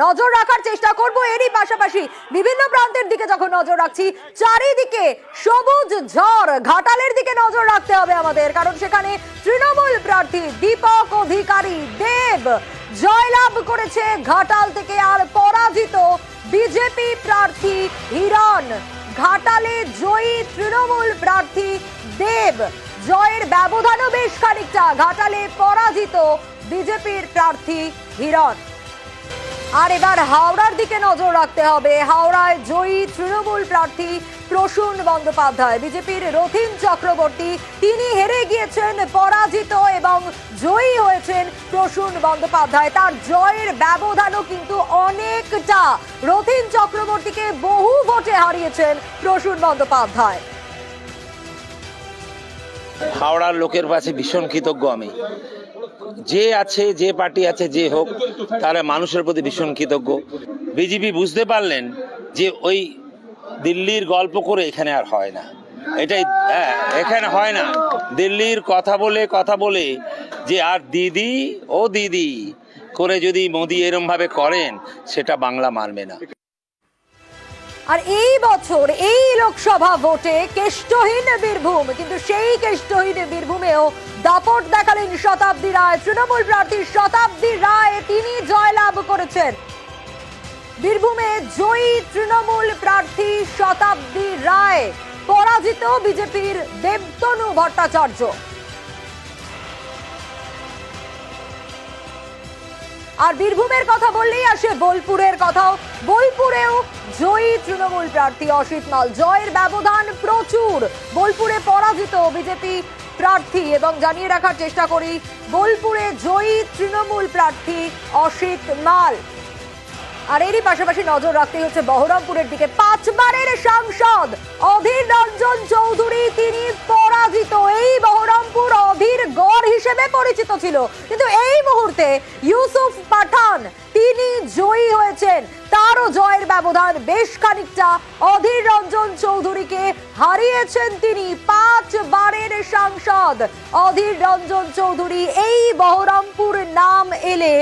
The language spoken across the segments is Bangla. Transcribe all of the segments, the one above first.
নজর রাখার চেষ্টা করব। এরই পাশাপাশি বিভিন্ন প্রান্তের দিকে যখন নজর রাখছি, চারিদিকে সবুজ ঝড়। ঘাটালের দিকে নজর রাখতে হবে আমাদের, কারণ সেখানে তৃণমূল প্রার্থী দীপক অধিকারী দেব জয়লাভ করেছে ঘাটাল থেকে, আর পরাজিত বিজেপি প্রার্থী হিরণ। ঘাটালে জয়ী তৃণমূল প্রার্থী দেব, জয়ের ব্যবধানও বেশ খানিকটা। ঘাটালে পরাজিত বিজেপির প্রার্থী হিরণ। আর এবার হাওড়ার দিকে নজর রাখতে হবে। হাওড়ায় জয়ী তৃণমূল প্রার্থী প্রসূন বন্দ্যোপাধ্যায়, বিজেপির রথীন চক্রবর্তী, তিনি হেরে গিয়েছেন, পরাজিত এবং জয়ী হয়েছেন প্রসূন বন্দ্যোপাধ্যায়। তার জয়ের ব্যবধানও কিন্তু অনেকটা। রথীন চক্রবর্তীকে বহু ভোটে হারিয়েছেন প্রসূন বন্দ্যোপাধ্যায়। হাওড়ার লোকের কাছে ভীষণ কৃতজ্ঞ আমি। যে আছে, যে পার্টি আছে, যে হোক, তারা মানুষের প্রতি ভীষণ কৃতজ্ঞ। বিজেপি বুঝতে পারলেন যে ওই দিল্লির গল্প করে এখানে আর হয় না, এটাই এখানে হয় না। দিল্লির কথা বলে যে আর দিদি ও দিদি করে যদি মোদি এরম ভাবে করেন, সেটা বাংলা মানবে না। আর এই বছর এই লোকসভা ভোটে কেষ্টহীন বীরভূম, কিন্তু সেই কেষ্টহীন বীরভূমেও দাপট দেখালেন শতাব্দী রায়। তৃণমূল প্রার্থী শতাব্দী রায়, তিনি জয়লাভ করেছেন। বীরভূমে জয়ী তৃণমূল প্রার্থী শতাব্দী রায়, পরাজিত বিজেপির দেবতনু ভট্টাচার্য। আর বীরভূমের কথা বললেই আসে বোলপুরের কথাও। বোলপুরেও জয়ী তৃণমূল প্রার্থী অসিত মাল, জয়ের ব্যবধান প্রচুর। বোলপুরে পরাজিত বিজেপি প্রার্থী, এবং জানিয়ে রাখার চেষ্টা করি, বোলপুরে জয়ী তৃণমূল প্রার্থী অসিত মাল। আর এরই পাশাপাশি নজর রাখতে হচ্ছে বহরমপুরের দিকে। 5 বারের সাংসদ অধীর রঞ্জন চৌধুরী, তিনি পরাজিত। এই বহরমপুর অধীর গড় হিসেবে পরিচিত ছিল, কিন্তু এই মুহূর্তে ইউসুফ পাঠান, তিনি জয়ী হয়েছেন। তারও জয়ের ব্যবধান বেশ খানিকটা। অধীর রঞ্জন চৌধুরীকে হারিয়েছেন তিনি। 5 বারের সাংসদ অধীর রঞ্জন চৌধুরী, এই বহরমপুর নাম এলে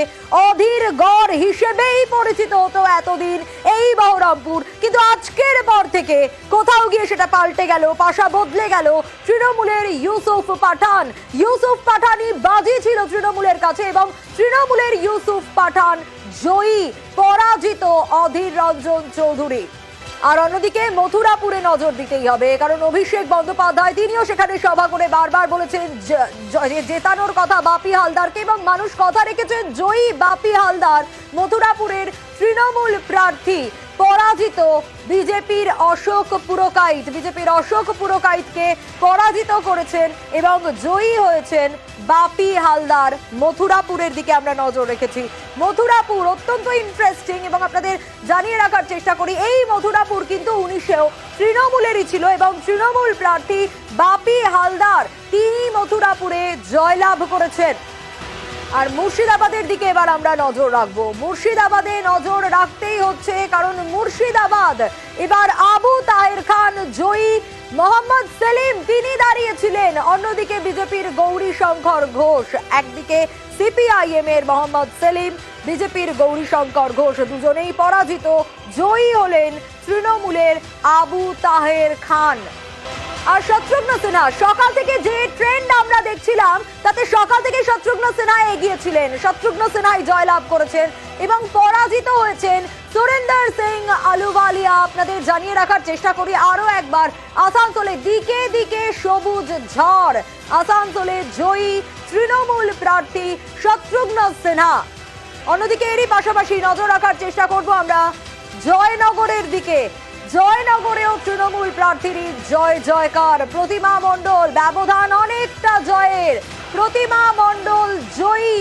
অধীর গড় হিসেবেই পরিচিত হতো এতদিন এই বহরমপুর। কিন্তু আজকের পর থেকে কোথাও গিয়ে সেটা পাল্টে গেল, পাশা বদলে গেল। তৃণমূলের ইউসুফ পাঠান, ইউসুফ পাঠানই বাজি ছিল তৃণমূলের কাছে, এবং তৃণমূলের ইউসুফ পাঠান জয়ী, পরাজিত অধীর রঞ্জন চৌধুরী। আর অন্যদিকে মথুরাপুরে নজর দিতেই হবে, কারণ অভিষেক বন্দ্যোপাধ্যায়, তিনিও সেখানে সভা করে বারবার বলেছেন জেতানোর কথা বাপি হালদারকে, এবং মানুষ কথা রেখেছেন। জয়ী বাপি হালদার, মথুরাপুরের তৃণমূল প্রার্থী, পরাজিত বিজেপির অশোক পুরকাইত, বিজেপির অশোক পুরকাইতকে পরাজিত করেছেন এবং জয়ী হয়েছেন বাপি হালদার। মথুরাপুরের দিকে আমরা নজর রেখেছি। মথুরাপুর অত্যন্ত ইন্টারেস্টিং, এবং আপনাদের জানিয়ে রাখার চেষ্টা করি, এই মথুরাপুর কিন্তু 19-এও তৃণমূলেরই ছিল, এবং তৃণমূল প্রার্থী বাপি হালদার, তিনি মথুরাপুরে জয়লাভ করেছেন। আর মুর্শিদাবাদের দিকে এবার আমরা নজর রাখবো। মুর্শিদাবাদে নজর রাখতেই হচ্ছে, কারণ মুর্শিদাবাদ এবার আবু তাহের খান জয়ী। মোহাম্মদ সেলিম, তিনি দাঁড়িয়েছিলেন। অন্যদিকে বিজেপির গৌরী শঙ্কর ঘোষ, একদিকে সিপিআইএম এর মোহাম্মদ সেলিম, বিজেপির গৌরী শঙ্কর ঘোষ, দুজনেই পরাজিত। জয়ী হলেন তৃণমূলের আবু তাহের খান। আর শত্রুঘ্ন সিনহা, সকাল থেকে যে ট্রেন্ড আমরা দেখছিলাম, তাতে সকাল থেকে শত্রুঘ্ন সিনহা এগিয়েছিলেন। শত্রুঘ্ন সিনহাই জয়লাভ করেছেন এবং পরাজিত হয়েছেন সুরেন্দর সিং আলুওয়ালিয়া। আপনাদের জানিয়ে রাখার চেষ্টা করি আরো একবার, আসানসোলে দিকে দিকে সবুজ ঝড়। আসানসোলে জয়ী তৃণমূল প্রার্থী শত্রুঘ্ন সিনহা। অন্যদিকে এরই পাশাপাশি নজর রাখার চেষ্টা করব আমরা জয়নগরের দিকে। জয়নগরেও তৃণমূল প্রার্থীর জয় জয়কার। প্রতিমা মণ্ডল, ব্যবধান অনেকটা জয়ের। প্রতিমা মণ্ডল জয়ী,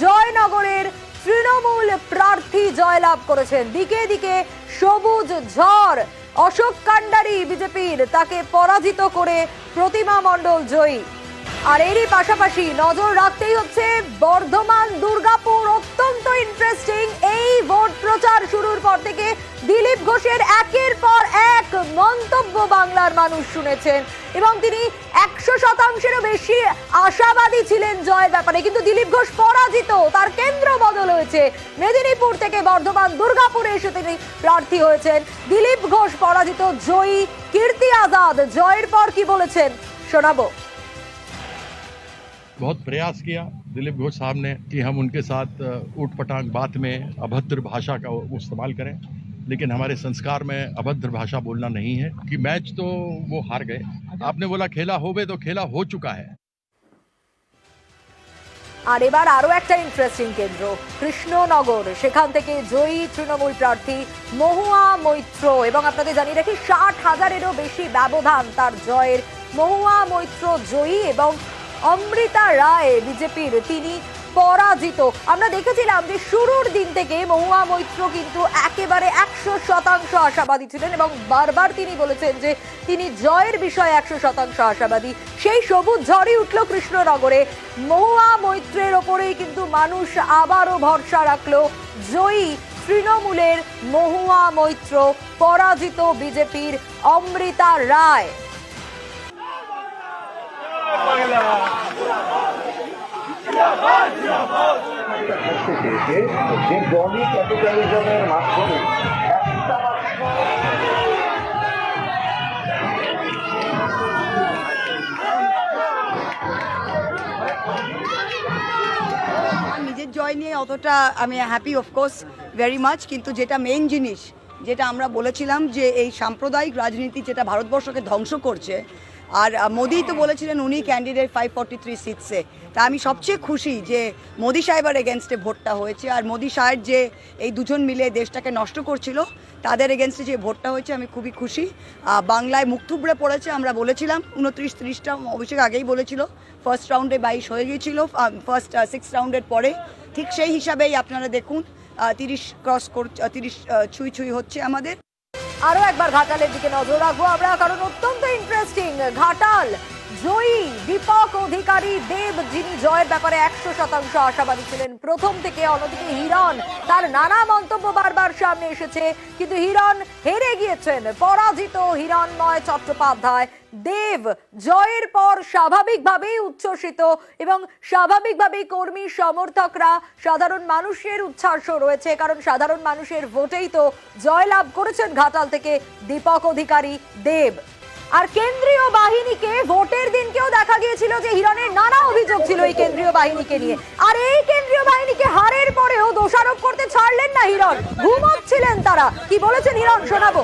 জয়নগরের তৃণমূল প্রার্থী জয়লাভ করেছেন। দিকে দিকে সবুজ ঝড়। অশোক কান্ডারি বিজেপির, তাকে পরাজিত করে প্রতিমা মণ্ডল জয়ী। আর এরই পাশাপাশি নজর রাখতেই হচ্ছে বর্ধমান দুর্গাপুর, অত্যন্ত ইন্টারেস্টিং। এই ভোট প্রচার শুরুর পর থেকে দিলীপ ঘোষের একের পর এক মন্তব্য বাংলার মানুষ শুনেছেন, এবং তিনি 100%-এরও বেশি আশাবাদী ছিলেন জয়ের ব্যাপারে, কিন্তু দিলীপ ঘোষ পরাজিত। তার কেন্দ্র বদল হয়েছে, মেদিনীপুর থেকে বর্ধমান দুর্গাপুরে এসে তিনি প্রার্থী হয়েছেন। দিলীপ ঘোষ পরাজিত, জয়ী কীর্তি আজাদ জয়ের পর কি বলেছেন শোনাবো। बहुत प्रयास किया दिलीप घोष साहब ने कि हम उनके साथ ऊट पटांग बात में अभद्र भाषा का इस्तेमाल करें, लेकिन हमारे संस्कार में अभद्र भाषा बोलना नहीं है। कि मैच तो वो हार गए, आपने बोला खेला होवे तो खेला हो चुका है। আর এবার আরো একটা ইন্টারেস্টিং কেন্দ্র কৃষ্ণনগর, সেখান থেকে জয়ী তৃণমূল প্রার্থী মহুয়া মৈত্র, এবং আপনাদের জানিয়ে রাখি 60,000-এরও বেশি ব্যবধান তার জয়ের। মহুয়া মৈত্র জয়ী এবং অমৃতা রায় বিজেপির, তিনি পরাজিত। আমরা দেখেছিলাম যে শুরুর দিন থেকে মহুয়া মৈত্র কিন্তু একেবারে 100% আশাবাদী ছিলেন এবং বারবার তিনি বলেছেন যে তিনি জয়ের বিষয়ে 100% আশাবাদী। সেই সবুজ ঝড়ই উঠল কৃষ্ণনগরে। মহুয়া মৈত্রের ওপরেই কিন্তু মানুষ আবারও ভরসা রাখলো। জয়ী তৃণমূলের মহুয়া মৈত্র, পরাজিত বিজেপির অমৃতা রায়। যে দলই ক্যাপিটালিজমের মাধ্যমে নিজের জয় নিয়ে অতটা আমি হ্যাপি অফকোর্স ভেরি মাচ, কিন্তু যেটা মেইন জিনিস যেটা আমরা বলেছিলাম যে এই সাম্প্রদায়িক রাজনীতি যেটা ভারতবর্ষকে ধ্বংস করছে, আর মোদি তো বলেছিলেন উনি ক্যান্ডিডেট 543 সিটসে। তা আমি সবচেয়ে খুশি যে মোদি সাহেবের এগেনস্টে ভোটটা হয়েছে, আর মোদি সাহেব যে এই দুজন মিলে দেশটাকে নষ্ট করছিল তাদের এগেনস্টে যে ভোটটা হয়েছে আমি খুবই খুশি। বাংলায় মুখ থুবড়ে পড়েছে, আমরা বলেছিলাম 29-30টা, অভিষেক আগেই বলেছিল ফার্স্ট রাউন্ডে 22 হয়ে গিয়েছিল, ফার্স্ট 6 রাউন্ডের পরে ঠিক সেই হিসাবেই আপনারা দেখুন 30 ক্রস 30 ছুঁই হচ্ছে আমাদের। আরো একবার ঘাটালের দিকে নজর রাখবো আমরা, কারণ অত্যন্ত ইন্টারেস্টিং। ঘাটাল জয়ী দীপক অধিকারী দেব, যিনি জয়ের ব্যাপারে 100% আশাবাদী ছিলেন প্রথম থেকে। অন্যদিকে হিরণ, তার নানা মন্তব্য বারবার সামনে এসেছে, কিন্তু হিরণ হেরে গিয়েছেন, পরাজিত হিরণময় চট্টোপাধ্যায়। দেব জয়ের পর স্বাভাবিকভাবেই উচ্ছ্বসিত এবং স্বাভাবিকভাবেই কর্মী সমর্থকরা, সাধারণ মানুষের উচ্ছ্বাস রয়েছে, কারণ সাধারণ মানুষের ভোটেই তো জয়লাভ করেছেন ঘাটাল থেকে দীপক অধিকারী দেব। আর কেন্দ্রীয় বাহিনীকে ভোটের দিনকেও দেখা গিয়েছিল যে হিরণের নানা অভিযোগ ছিল এই কেন্দ্রীয় বাহিনীকে নিয়ে, আর এই কেন্দ্রীয় বাহিনীকে হারের পরেও দোষারোপ করতে ছাড়লেন না হিরণ, ঘুমোচ্ছিলেন তারা। কি বলেছেন হিরণ শোনাবো।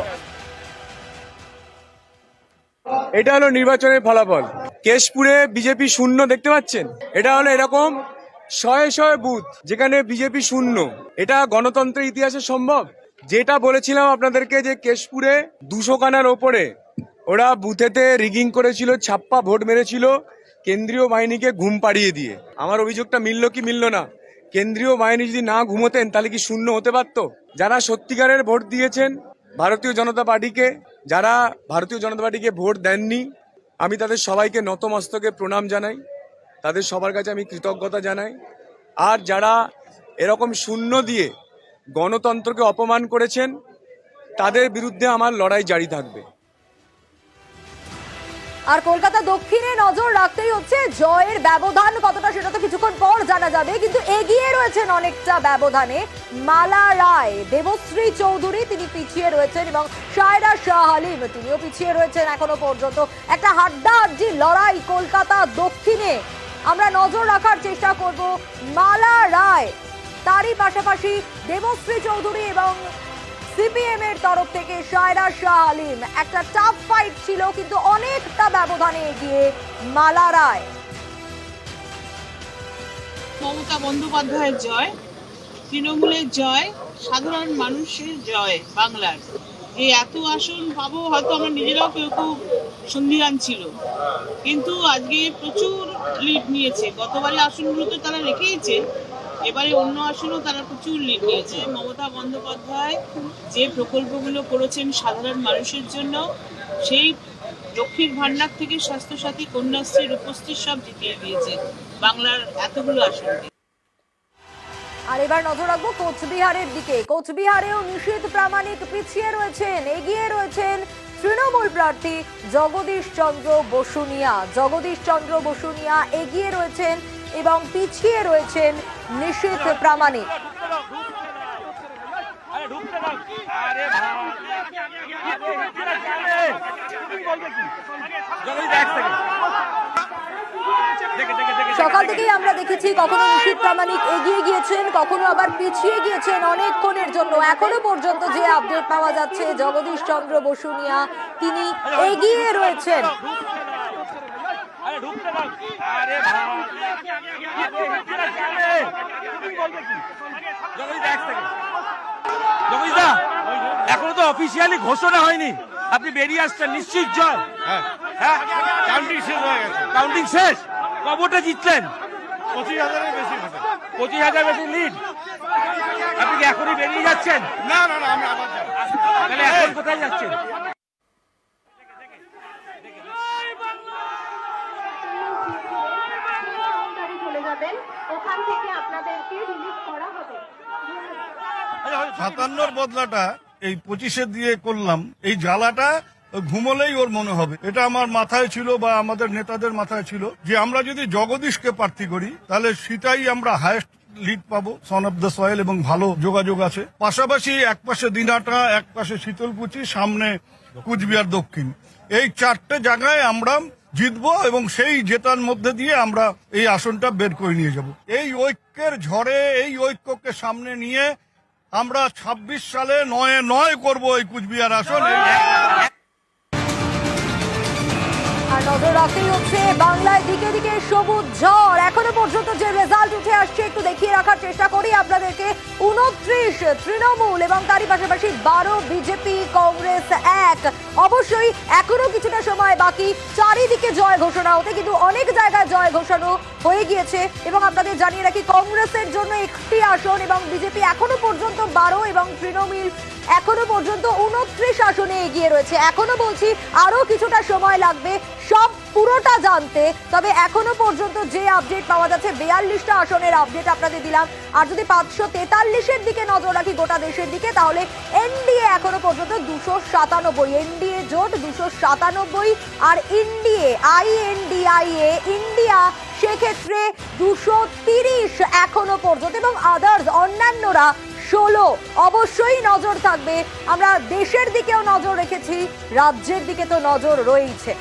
এটা হলো নির্বাচনের ফলাফল। কেশপুরে বিজেপি শূন্য দেখতে পাচ্ছেন, এটা হলো এরকম শয়ে বুথ যেখানে বিজেপি শূন্য। এটা গণতন্ত্রের ইতিহাসে সম্ভব? যেটা বলেছিলাম আপনাদেরকে যে কেশপুরে 200 খানার ওপরে ওরা বুথেতে রিগিং করেছিল, ছাপ্পা ভোট মেরেছিল কেন্দ্রীয় বাহিনীকে ঘুম পাড়িয়ে দিয়ে। আমার অভিযোগটা মিলল কি মিলল না? কেন্দ্রীয় বাহিনী যদি না ঘুমোতেন তাহলে কি শূন্য হতে পারত? যারা সত্যিকারের ভোট দিয়েছেন ভারতীয় জনতা পার্টিকে, যারা ভারতীয় জনতা পার্টিকে ভোট দেননি, আমি তাদের সবাইকে নতমস্তকে প্রণাম জানাই, তাদের সবার কাছে আমি কৃতজ্ঞতা জানাই। আর যারা এরকম শূন্য দিয়ে গণতন্ত্রকে অপমান করেছেন তাদের বিরুদ্ধে আমার লড়াই জারি থাকবে। আর কলকাতা দক্ষিণে নজর রাখতেই হচ্ছে, জয়ের ব্যবধান কতটা সেটা তো কিছুক্ষণ পর জানা যাবে, কিন্তু এগিয়ে রয়েছেন অনেকটা ব্যবধানে মালা রায়। দেবশ্রী চৌধুরী তিনি পিছিয়ে রয়েছেন এবং সায়রা শাহ হালিম তিনিও পিছিয়ে রয়েছেন এখনো পর্যন্ত। একটা হাড্ডাহাড্ডি লড়াই কলকাতা দক্ষিণে, আমরা নজর রাখার চেষ্টা করব মালা রায়, তারই পাশাপাশি দেবশ্রী চৌধুরী এবং সিপিএম এর তরফ থেকে সায়রা শাহ আলিম। একটা টাফ ফাইট ছিল, কিন্তু অনেকটা ব্যবধানে এগিয়ে মালা রায়। মমতা বন্দ্যোপাধ্যায়ের জয়, তৃণমূলের জয়, সাধারণ মানুষের জয়। বাংলার যে এত আসন পাবো হয়তো আমরা নিজেরাও কেউ সন্দিহান ছিল, কিন্তু আজকে প্রচুর লিড নিয়েছে। গতবারে আসনগুলো তো তারা রেখেইছে, এবারে অন্য আসনও তারা প্রচুর লিড নিয়েছে। মমতা বন্দ্যোপাধ্যায় যে প্রকল্পগুলো করেছেন সাধারণ মানুষের জন্য, সেই লক্ষ্মীর ভান্ডার থেকে স্বাস্থ্যসাথী, কন্যাশ্রী, রূপশ্রী সব জিতিয়ে দিয়েছে বাংলার এতগুলো আসনকে। আর এবার নজর রাখবো কোচবিহারের দিকে। কোচবিহারেও নিশীথ প্রামাণিক পিছিয়ে রয়েছেন, এগিয়ে রয়েছেন তৃণমূল প্রার্থী জগদীশ চন্দ্র বসুনিয়া। জগদীশ চন্দ্র বসুনিয়া এগিয়ে রয়েছেন এবং পিছিয়ে রয়েছেন নিশীথ প্রামাণিক। সকাল থেকেই আমরা দেখেছি কখনো নিশীথ প্রামাণিক এগিয়ে গিয়েছেন, কখনো আবার পিছিয়ে গিয়েছেন অনেকক্ষণের জন্য। এখনো পর্যন্ত যে আপডেট পাওয়া যাচ্ছে, জগদীশ চন্দ্র বসুনিয়া তিনি এগিয়ে রয়েছেন। এখনো তো অফিসিয়ালি ঘোষণা হয়নি, আপনি বেরিয়ে আসছেন, নিশ্চিত জয়? হ্যাঁ, কাউন্টিং শেষ হয়ে গেছে। কাউন্টিং শেষ? কবটা জিতলেন? 25,000-এর বেশি। 25,000 বেশি লিড। আপনি কি এখনই বেরিয়ে যাচ্ছেন? না, আমরা আবার যাব। তাহলে এখন কোথায় যাচ্ছেন? চলে যাবেন, ওখান থেকে আপনাদেরকে রিলিজ করা হবে। 57 বদলাটা এই 25 দিয়ে করলাম, এই জ্বালাটা ঘুমলেই ওর মনে হবে। এটা আমার মাথায় ছিল বা আমাদের নেতাদের মাথায় ছিল যে আমরা যদি জগদীশকে প্রার্থী করি তাহলে সেটাই আমরা হায়েস্ট লিড পাবো, সন অফ দ্য সয়েল, এবং ভালো যোগাযোগ আছে। পাশাপাশি এক পাশে দিনাটা, এক পাশে শীতলকুচি, সামনে কুচবিহার দক্ষিণ, এই 4টে জায়গায় আমরা জিতবো এবং সেই জেতার মধ্যে দিয়ে আমরা এই আসনটা বের করে নিয়ে যাব। এই ঐক্যের ঝড়ে, এই ঐক্যকে সামনে নিয়ে আমরা 26 সালে 9-9 করবো এই কুচবিহার আসন। আর নজর রাখতেই হচ্ছে বাংলায় দিকে দিকে সবুজ ঝড়। এখনো পর্যন্ত যে রেজাল্ট উঠে আসছে একটু দেখিয়ে রাখার চেষ্টা করি আপনাদেরকে। 29 তৃণমূল এবং তারই পাশাপাশি 12 বিজেপি, কংগ্রেস 1। অবশ্যই এখনো কিছুটা সময় বাকি চারিদিকে জয় ঘোষণা হতে, কিন্তু অনেক জায়গায় জয় ঘোষণা হয়ে গিয়েছে। এবং আপনাদের জানিয়ে রাখি, কংগ্রেসের জন্য 1টি আসন এবং বিজেপি এখনো পর্যন্ত 12 এবং তৃণমূল এখনো পর্যন্ত 29 আসনে এগিয়ে রয়েছে। এখনো বলছি আরো কিছুটা সময় লাগবে সব পুরোটা জানতে। তবে এখনো পর্যন্ত যে আপডেট পাওয়া যাচ্ছে, 42টা আসনের আপডেট আপনাদের দিলাম। আর যদি 543-এর দিকে নজর রাখি গোটা দেশের দিকে, তাহলে এনডিএ এখনো পর্যন্ত 297, এনডিএ জোট 297, আর INDIA ইন্ডিয়া সেক্ষেত্রে 230 এখনো পর্যন্ত, এবং আদার্স অন্যান্যরা 16। অবশ্যই নজর থাকবে, আমরা দেশের দিকেও নজর রেখেছি, রাজ্যের দিকে তো নজর রয়েছে।